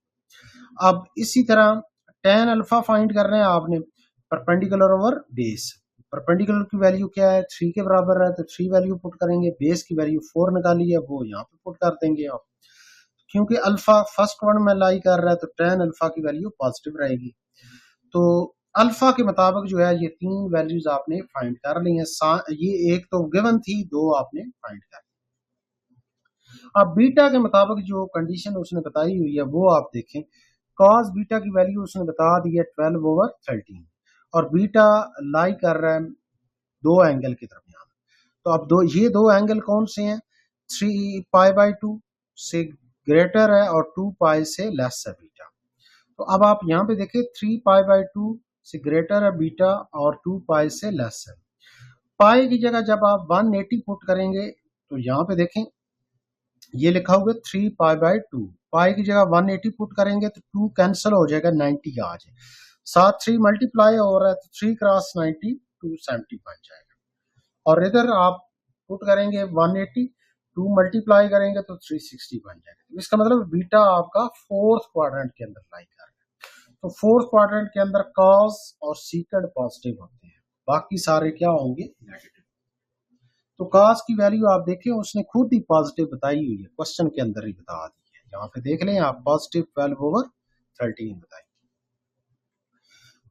अब इसी तरह टेन अल्फा फाइंड कर रहे हैं आपने, परपेंडिकुलर ओवर बेस। परपेंडिकुलर की वैल्यू क्या है 3 के बराबर है, तो 3 वैल्यू पुट करेंगे, बेस की वैल्यू 4 निकाली है वो यहाँ पे पुट कर देंगे आप। क्योंकि अल्फा फर्स्ट क्वाड्रेंट में लाई कर रहा है तो टेन अल्फा की वैल्यू पॉजिटिव रहेगी। तो अल्फा के मुताबिक जो है ये 3 वैल्यूज आपने फाइंड कर ली हैं। ये एक तो गिवन थी, 2 आपने फाइंड कर ली। अब बीटा के मुताबिक जो कंडीशन उसने बताई हुई है वो आप देखें। कॉस बीटा की वैल्यू उसने बता दी है 12/13 और बीटा लाई कर रहा है दो एंगल के दरमियान। तो अब ये दो एंगल कौन से हैं, 3π/2 से ग्रेटर है और 2π से लेस है बीटा। तो अब आप यहाँ पे देखें 3π/2 से ग्रेटर है बीटा और 2π से लेस है। पाई की जगह जब आप 180 पुट करेंगे तो यहाँ पे देखें ये लिखा होगा 3π/2, पाई की जगह 180 पुट करेंगे तो 2 कैंसिल हो जाएगा, 90 आ जाए, साथ 3 मल्टीप्लाई हो रहा है तो 3 क्रॉस 90 270 बन जाएगा। और इधर आप पुट करेंगे 180, 2 मल्टीप्लाई करेंगे तो 360 बन जाएगा। इसका मतलब बीटा आपका फोर्थ क्वाड्रेंट के अंदर लाई कर रहा है। तो फोर्थ क्वाड्रेंट के अंदर कॉस और सीकेंड पॉजिटिव होते हैं, बाकी सारे क्या होंगे, नेगेटिव। तो कॉस की वैल्यू आप देखें उसने खुद ही पॉजिटिव बताई हुई है, क्वेश्चन के अंदर ही बता दी है, यहाँ पे देख लें आप, पॉजिटिव 12/13 बताई।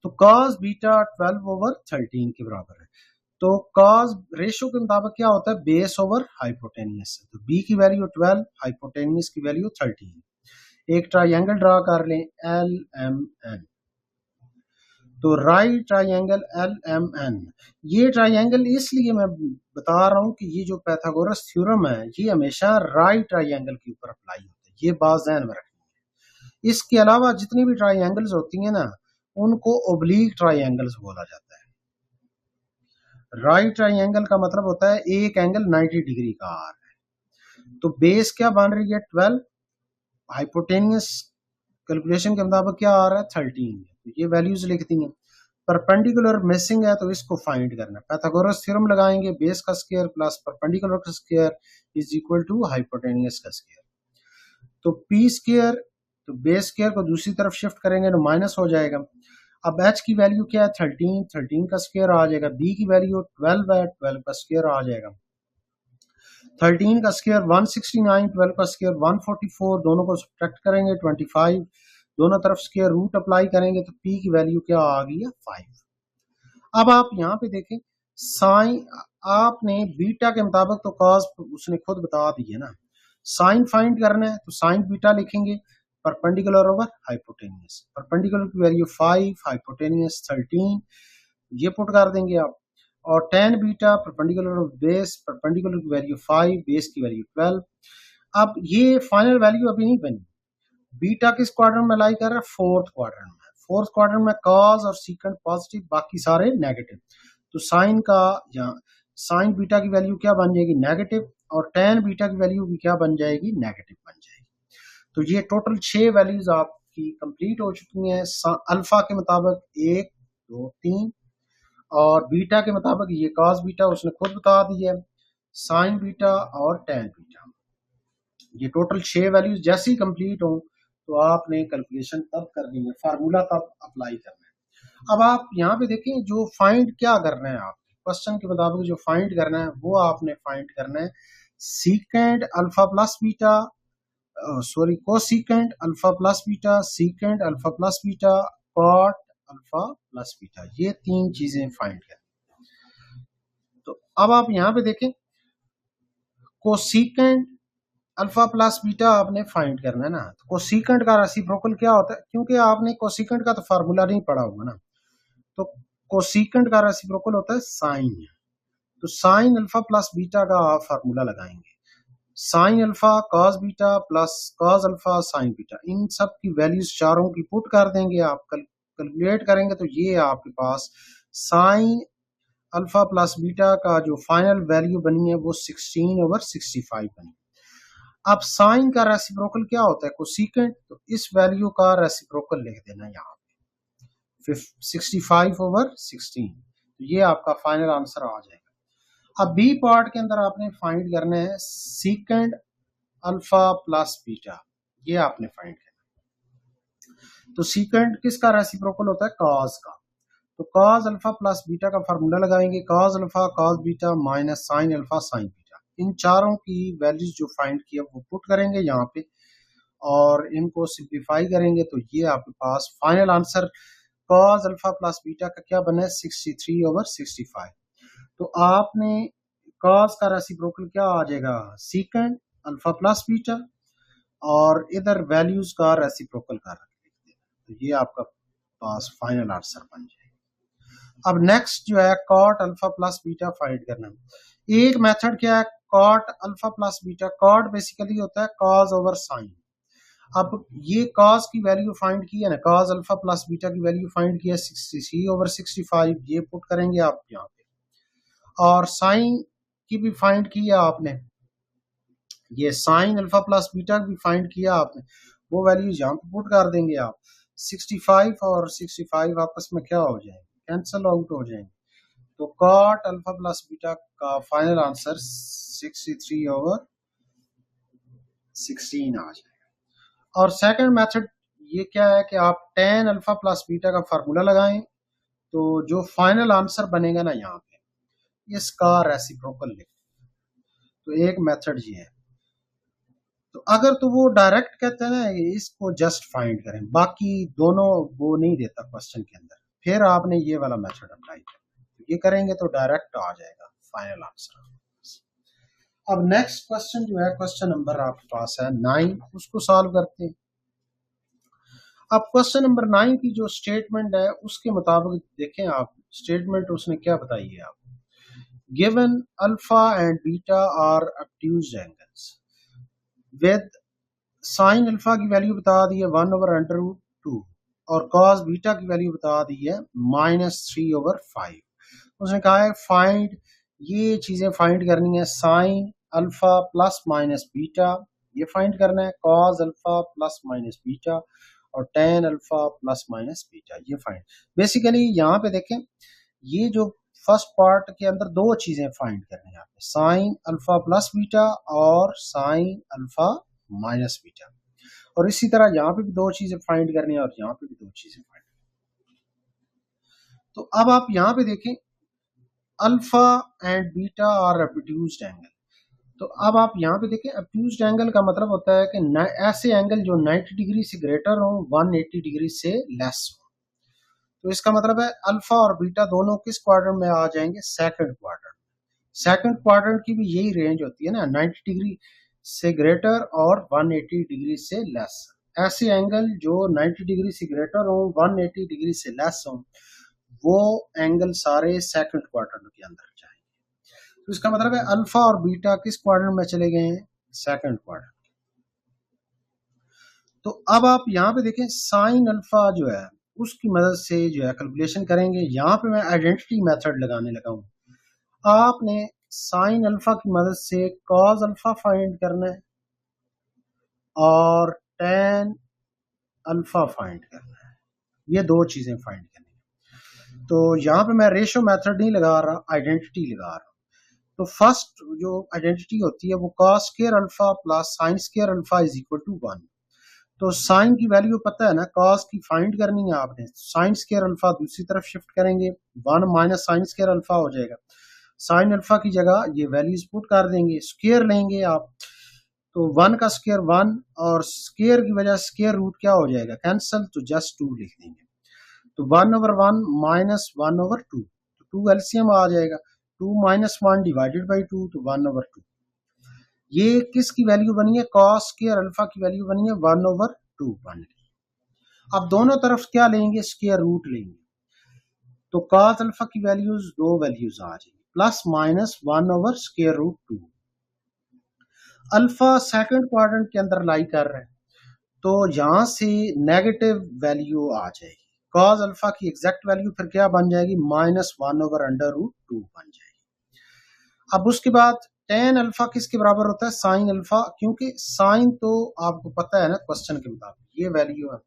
तो कॉस बीटा 12/13 के बराबर है। तो कॉस रेशो के मुताबिक क्या होता है, बेस ओवर हाइपोटेनियस। तो बी की वैल्यू 12, हाइपोटेनियस की वैल्यू 13। एक ट्राइंगल ड्रा कर लें एल एम एन। तो right triangle L M N, ये ट्राइंगल इसलिए मैं बता रहा हूं कि ये जो पैथागोरस थ्योरम है ये हमेशा राइट ट्राइंगल के ऊपर अप्लाई होता है, ये बात ध्यान में रखनी है। इसके अलावा जितनी भी ट्राइंगल्स होती हैं ना उनको ओब्लीक ट्राइंगल्स बोला जाता है। राइट ट्राइंगल का मतलब होता है एक एंगल 90 डिग्री का आ रहा है। तो बेस क्या बन रही है 12, हाइपोटेनियस कैलकुलेशन के मुताबिक क्या आ रहा है 13, तो ये वैल्यूज लिख दी हैं। परपेंडिकुलर मिसिंग है तो इसको फाइंड करना है, पैथागोरस थ्योरम लगाएंगे, बेस का स्क्वायर प्लस परपेंडिकुलर का square is equal to hypotenuse का स्क्वायर। तो पी स्क्वायर, तो बेस स्क्वायर को दूसरी तरफ शिफ्ट करेंगे तो माइनस हो जाएगा। अब एच की वैल्यू क्या है 13, 13 का स्क्वायर आ जाएगा। बी की वैल्यू 12 है, 12 का स्क्वायर आ जाएगा। 13 का स्क्वायर 169, 12 का स्क्वायर 144, दोनों को सब्ट्रैक्ट करेंगे 25, दोनों तरफ स्क्वायर रूट अप्लाई करेंगे तो पी की वैल्यू क्या आ गई है 5। अब आप यहाँ पे देखें साइन, आपने बीटा के मुताबिक तो कॉस उसने खुद बता दी है ना, साइन फाइंड करना है तो साइन बीटा लिखेंगे परपेंडिकुलर ओवर हाइपोटेनियस। परपेंडिकुलर की वैल्यू 5, हाइपोटेनियस 13, ये पुट कर देंगे आप। और tan beta perpendicular base, perpendicular की वैल्यू 5, बेस की वैल्यू 12। अब ये फाइनल वैल्यू अभी नहीं बनी, बीटा किस क्वाड्रेंट में लाई कर रहा है, फोर्थ क्वाड्रेंट में। फोर्थ क्वाड्रेंट में कॉस और सीकेंड पॉजिटिव, बाकी सारे नेगेटिव। तो साइन का यहाँ साइन बीटा की वैल्यू क्या बन जाएगी, नेगेटिव, और टेन बीटा की वैल्यू भी क्या बन जाएगी, नेगेटिव बन जाएगी। तो ये टोटल 6 वैल्यूज आपकी कंप्लीट हो चुकी हैं। अल्फा के मुताबिक 1 2 3, और बीटा के मुताबिक ये कॉस बीटा उसने खुद बता दी है, साइन बीटा और टेन बीटा। ये टोटल 6 वैल्यूज जैसे ही कंप्लीट हो तो आपने कैलकुलेशन तब करनी है, फार्मूला तब अप्लाई करना है। अब आप यहाँ पे देखें जो फाइंड क्या करना है, आप क्वेश्चन के मुताबिक जो फाइंड करना है वो आपने फाइंड करना है secant alpha plus beta, sorry cosecant alpha plus beta, secant alpha plus beta, cot alpha plus beta, ये 3 चीजें फाइंड करें। तो अब आप यहाँ पे देखें कोसीकेंड अल्फा प्लस बीटा आपने फाइंड करना है ना। तो कोसीकेंड का रेसिप्रोकल क्या होता है, क्योंकि आपने कोसीकेंड का तो फार्मूला नहीं पढ़ा होगा ना, तो कोसीकेंड का रेसिप्रोकल होता है साइन। तो साइन अल्फा प्लस बीटा का आप फार्मूला लगाएंगे, sine alpha cos beta plus cos alpha sine beta, इन सब की वैल्यूज चारों की पुट कर देंगे आप, कैलकुलेट करेंगे तो ये आपके पास साइन अल्फा प्लस बीटा का जो फाइनल वैल्यू बनी है वो 16/65 बनी। अब साइन का रेसिप्रोकल क्या होता है, कोसीकेंट, तो इस वैल्यू का रेसिप्रोकल लिख देना यहाँ पे। 65/16, तो ये आपका फाइनल आंसर आ जाएगा। अब बी पार्ट के अंदर आपने फाइंड करना है सीकेंड अल्फा प्लस बीटा, ये आपने फाइंड करना। तो सीकेंड किसका रेसिप्रोकल होता है? कॉस का। तो कॉस अल्फा प्लस बीटा का फार्मूला लगाएंगे, cos alpha cos beta minus sine alpha sine beta. इन चारों की वैल्यूज जो फाइंड किया वो पुट करेंगे यहाँ पे और इनको सिंप्लीफाई करेंगे, तो ये आपके पास final answer cos alpha plus beta का क्या बना है? 63/65। तो आपने कॉस का रेसिप्रोकल क्या आ जाएगा? सीकेंड अल्फा प्लस बीटा, और इधर वैल्यूज का रेसिप्रोकल का रख देते हैं, तो ये आपका पास फाइनल आंसर बन जाएगा। अब नेक्स्ट जो है cot alpha plus beta find करना है। एक मेथड क्या है? Cot alpha plus beta. Cot basically होता है कॉस ओवर साइन। अब ये कॉस की वैल्यू फाइंड की है ना, कॉस अल्फा प्लस बीटा की वैल्यू फाइंड किया 63/65, ये पुट करेंगे आप यहाँ पे। और साइन की भी फाइंड किया आपने, ये साइन अल्फा प्लस बीटा भी फाइंड किया आपने, वो वैल्यूज यहाँ पे पुट कर देंगे आप। 65 और 65 आपस में क्या हो जाएंगे? कैंसल आउट हो जाएंगे। तो कॉट अल्फा प्लस बीटा का फाइनल आंसर 63/16 आ जाएगा। और सेकंड मेथड ये क्या है कि आप tan अल्फा प्लस बीटा का फार्मूला लगाएं, तो जो फाइनल आंसर बनेगा ना यहाँ पे, इसका रेसिप्रोकल लिखें। तो एक मेथड ये है। तो अगर तो वो डायरेक्ट कहते हैं ना इसको जस्ट फाइंड करें, बाकी दोनों वो नहीं देता क्वेश्चन के अंदर, फिर आपने ये वाला मेथड अप्लाई करना। तो ये करेंगे तो डायरेक्ट आ जाएगा फाइनल आंसर। अब नेक्स्ट क्वेश्चन जो है, क्वेश्चन नंबर आपके पास है 9, उसको सॉल्व करते हैं। अब क्वेश्चन नंबर 9 की जो स्टेटमेंट है उसके मुताबिक देखें आप, स्टेटमेंट उसने क्या बताई है आप, given alpha and beta are obtuse angles with sine alpha की वैल्यू बता दी है 1/√2 और कॉस बीटा की वैल्यू बता दी है -3/5। उसने कहा है फाइंड, ये चीजें फाइंड करनी है, sine alpha plus minus beta ये फाइंड करना है, cos alpha plus minus beta और tan alpha plus minus beta ये फाइंड। बेसिकली यहाँ पे देखें, ये जो फर्स्ट पार्ट के अंदर दो चीजें फाइंड करनी है आपने, साइन अल्फा प्लस बीटा और साइन अल्फा माइनस बीटा, और इसी तरह यहाँ पे भी दो चीजें फाइंड करनी है और यहाँ पे भी दो चीजें फाइंड करनी। तो अब आप यहाँ पे देखें alpha and beta are obtuse angle. तो अब आप यहाँ पे देखें ऑब्ट्यूज्ड एंगल का मतलब होता है कि ऐसे एंगल जो 90 डिग्री से ग्रेटर हो 180 डिग्री से लेस हो। तो इसका मतलब है अल्फा और बीटा दोनों किस क्वाड्रेंट में आ जाएंगे? Second quadrant. सेकंड क्वाड्रेंट की भी यही रेंज होती है ना, 90 डिग्री से ग्रेटर और 180 डिग्री से लेस। ऐसे एंगल जो 90 डिग्री से ग्रेटर हो 180 डिग्री से लेस हो, वो एंगल सारे सेकंड क्वाड्रेंट के अंदर जाएंगे। तो इसका मतलब है अल्फा और बीटा किस क्वाड्रेंट में चले गए हैं? Second quadrant. तो अब आप यहाँ पे देखें साइन अल्फा जो है उसकी मदद से जो है कैलकुलेशन करेंगे। यहाँ पे मैं आइडेंटिटी मेथड लगाने लगा हूँ। आपने साइन अल्फा की मदद से कॉस अल्फा फाइंड करना है और tan अल्फा फाइंड करना है, ये दो चीजें फाइंड करनी है। तो यहाँ पे मैं रेशो मेथड नहीं लगा रहा, आइडेंटिटी लगा रहा हूँ। तो फर्स्ट जो आइडेंटिटी होती है वो cos square alpha plus sine square alpha is equal to 1। तो साइन की वैल्यू पता है ना, कॉस की फाइंड करनी है आपने, साइन स्क्वायर अल्फा दूसरी तरफ शिफ्ट करेंगे 1 माइनस साइन स्क्वायर अल्फा हो जाएगा। साइन अल्फा की जगह ये वैल्यूज पुट कर देंगे, स्क्वायर लेंगे आप, तो 1 का स्क्वायर 1 और स्क्वायर की वजह स्क्वायर रूट क्या हो जाएगा? कैंसल, तो जस्ट 2 लिख देंगे। तो 1/1 माइनस 1/2, तो 2 एलसीएम आ जाएगा, 2 माइनस 1 डिवाइडेड बाई 2, तो 1/2। ये किसकी वैल्यू बनी है? कॉस स्क्वायर अल्फा की वैल्यू बनी है 1/2 बन गई। अब दोनों तरफ क्या लेंगे? स्क्वायर रूट लेंगे, तो कॉस अल्फा की वैल्यूज दो वैल्यूज आ जाएगी, plus minus 1/√2। Alpha second quadrant के अंदर लाई कर रहे हैं, तो यहां से नेगेटिव वैल्यू आ जाएगी। कॉस अल्फा की एग्जैक्ट वैल्यू फिर क्या बन जाएगी? -1/√2 बन जाएगी। अब उसके बाद tan अल्फा किसके बराबर होता है? साइन अल्फा, क्योंकि साइन तो आपको पता है ना क्वेश्चन के मुताबिक ये वैल्यू है,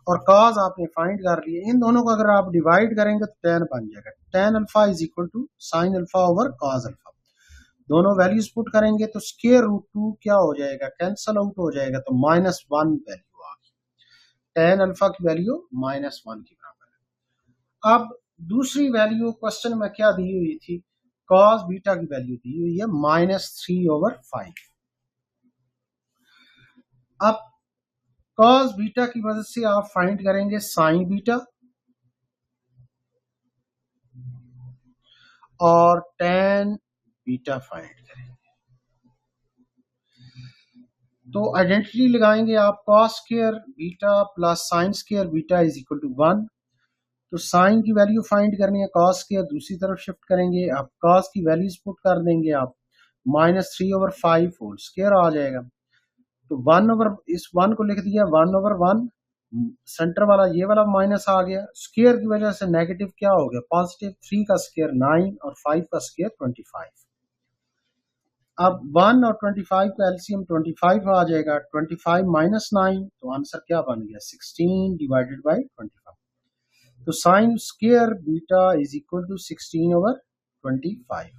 और कॉज आपने फाइंड कर लिए। इन दोनों को अगर आप डिवाइड करेंगे तो tan बन जाएगा। tan alpha is equal to sine alpha over cos alpha. दोनों वैल्यूज पुट करेंगे तो स्क्वायर रूट 2 क्या हो जाएगा, कैंसल आउट हो जाएगा, तो -1 वैल्यू आ गई। tan अल्फा की वैल्यू -1 की बराबर है। अब दूसरी वैल्यू क्वेश्चन में क्या दी हुई थी, कॉस बीटा की वैल्यू दी हुई है -3/5। अब कॉस बीटा की मदद से आप फाइंड करेंगे साइन बीटा और tan बीटा फाइंड करेंगे। तो आइडेंटिटी लगाएंगे आप, cos square beta plus sine square beta is equal to 1। तो साइन की वैल्यू फाइंड करनी है, कॉस स्क्वायर दूसरी तरफ शिफ्ट करेंगे, आप कॉस की वैल्यूज पुट कर देंगे, आप -3/5 होल स्क्वायर आ जाएगा। तो 1/, इस 1 को लिख दिया 1/1, सेंटर वाला ये वाला माइनस आ गया, स्क्वायर की वजह से नेगेटिव क्या हो गया पॉजिटिव, 3 का स्क्वायर 9 और 5 का स्क्वायर 25। अब 1 और 25 का एलसीएम 25 आ जाएगा, 25 -9, तो आंसर क्या बन गया 16 डिवाइडेड बाई 25। तो sine square beta is equal to 16/25।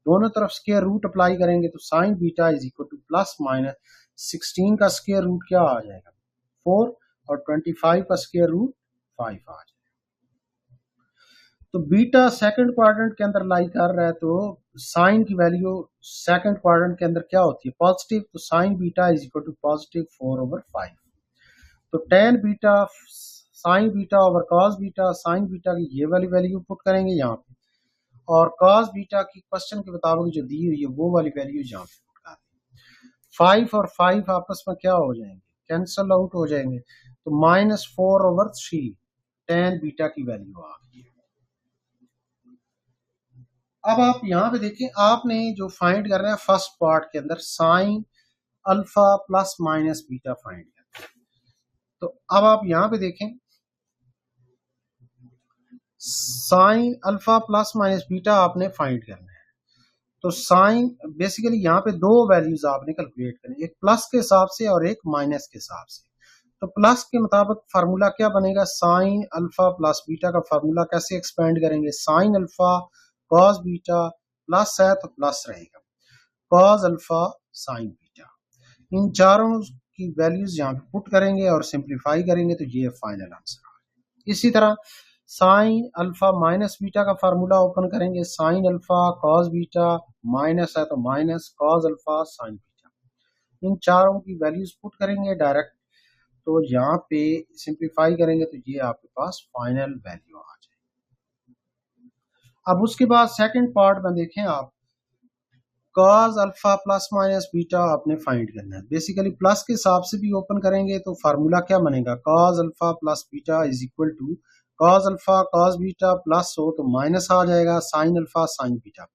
दोनों तरफ स्क्वायर रूट अप्लाई करेंगे तो sine beta is equal to +/16 का स्क्वायर रूट क्या आ जाएगा 4 और 25 का स्क्वायर रूट 5 आ जाएगा। तो बीटा सेकंड क्वाड्रेंट के अंदर लाई कर रहा है, तो साइन की वैल्यू सेकंड क्वाड्रेंट के अंदर क्या होती है पॉजिटिव, तो sine beta is equal to +4/5। तो tan beta sine beta over cos beta, sine beta की ये वाली वैल्यू पुट करेंगे यहाँ पे, और कॉस बीटा की क्वेश्चन के मुताबिक जो दी हुई है वो वाली वैल्यू यहाँ पे पुट कर देंगे। 5 और 5 आपस में क्या हो जाएंगे, कैंसल आउट हो जाएंगे, तो -4/3 tan बीटा की वैल्यू आ गई है। अब आप यहाँ पे देखें, आपने जो फाइंड कर रहे हैं फर्स्ट पार्ट के अंदर sine alpha plus minus beta find करना है। तो अब आप यहाँ पे देखें sine alpha plus minus beta आपने फाइंड करना है। तो साइन बेसिकली यहाँ पे दो वैल्यूज आपने कैलकुलेट करनी है, एक प्लस के हिसाब से और एक माइनस के हिसाब से। तो प्लस के मुताबिक फार्मूला क्या बनेगा, साइन अल्फा प्लस बीटा का फार्मूला कैसे एक्सपेंड करेंगे, sine alpha cos beta plus है तो प्लस रहेगा, कॉस अल्फा साइन बीटा। इन चारों की वैल्यूज यहाँ पे पुट करेंगे और सिंप्लीफाई करेंगे तो ये फाइनल आंसर। इसी तरह साइन अल्फा माइनस बीटा का फार्मूला ओपन करेंगे, sine alpha cos beta minus है तो minus cos alpha sine beta. इन चारों की वैल्यूज पुट करेंगे डायरेक्ट, तो यहाँ पे सिंप्लीफाई करेंगे तो ये आपके पास फाइनल वैल्यू आ जाएगी। अब उसके बाद सेकंड पार्ट में देखें आप, cos alpha plus minus beta आपने फाइंड करना है। बेसिकली प्लस के हिसाब से भी ओपन करेंगे तो फार्मूला क्या बनेगा, cos alpha plus beta is equal to cos alpha cos beta plus हो तो माइनस आ जाएगा साइन अल्फा साइन बीटा।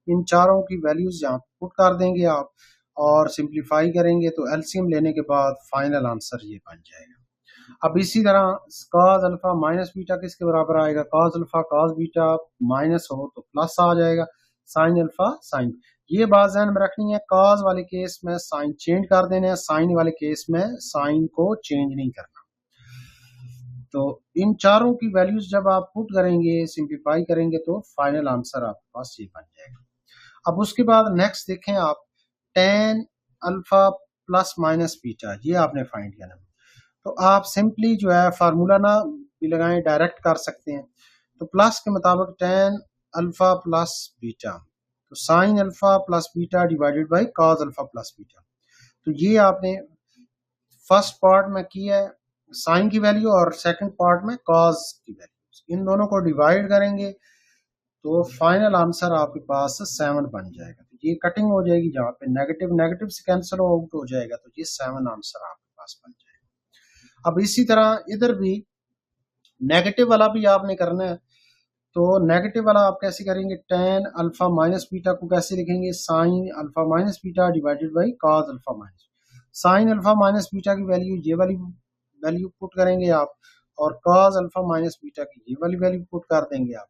इन चारों की वैल्यूज यहाँ पुट कर देंगे आप और सिंप्लीफाई करेंगे तो एलसीएम लेने के बाद फाइनल आंसर ये बन जाएगा। अब इसी तरह कॉस अल्फा माइनस बीटा किसके बराबर आएगा, cos alpha cos beta minus हो तो प्लस आ जाएगा साइन अल्फा साइन। ये बात ध्यान में रखनी है, कॉस वाले केस में साइन चेंज कर देने हैं, साइन वाले केस में साइन को चेंज नहीं करना। तो इन चारों की वैल्यूज जब आप पुट करेंगे सिंप्लीफाई करेंगे तो फाइनल आंसर आपके पास ये बन जाएगा। अब उसके बाद नेक्स्ट देखें आप, tan alpha plus minus beta ये आपने फाइंड करना। तो आप सिंपली जो है फार्मूला ना भी लगाएं, डायरेक्ट कर सकते हैं। तो प्लस के मुताबिक tan अल्फा प्लस बीटा, तो sine alpha plus beta divided by cos alpha plus beta. तो ये आपने फर्स्ट पार्ट में किया है साइन की वैल्यू और सेकंड पार्ट में कॉस की वैल्यू, इन दोनों को डिवाइड करेंगे तो फाइनल आंसर आपके पास 7 बन जाएगा। तो ये कटिंग हो जाएगी, जहाँ पे नेगेटिव नेगेटिव से कैंसिल आउट हो जाएगा, तो ये 7 आंसर आपके पास बन जाएगा। अब इसी तरह इधर भी नेगेटिव वाला भी आपने करना है। तो नेगेटिव वाला आप कैसे करेंगे, tan अल्फा माइनस बीटा को कैसे लिखेंगे, sign alpha minus beta divided by cos alpha minus. Sine alpha minus beta की वैल्यू ये वाली वैल्यू पुट करेंगे आप, और कॉस अल्फा माइनस बीटा की ये वाली वैल्यू पुट कर देंगे आप,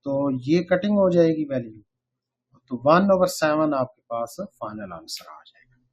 तो ये कटिंग हो जाएगी वैल्यू, तो 1/7 आपके पास फाइनल आंसर आ जाएगा।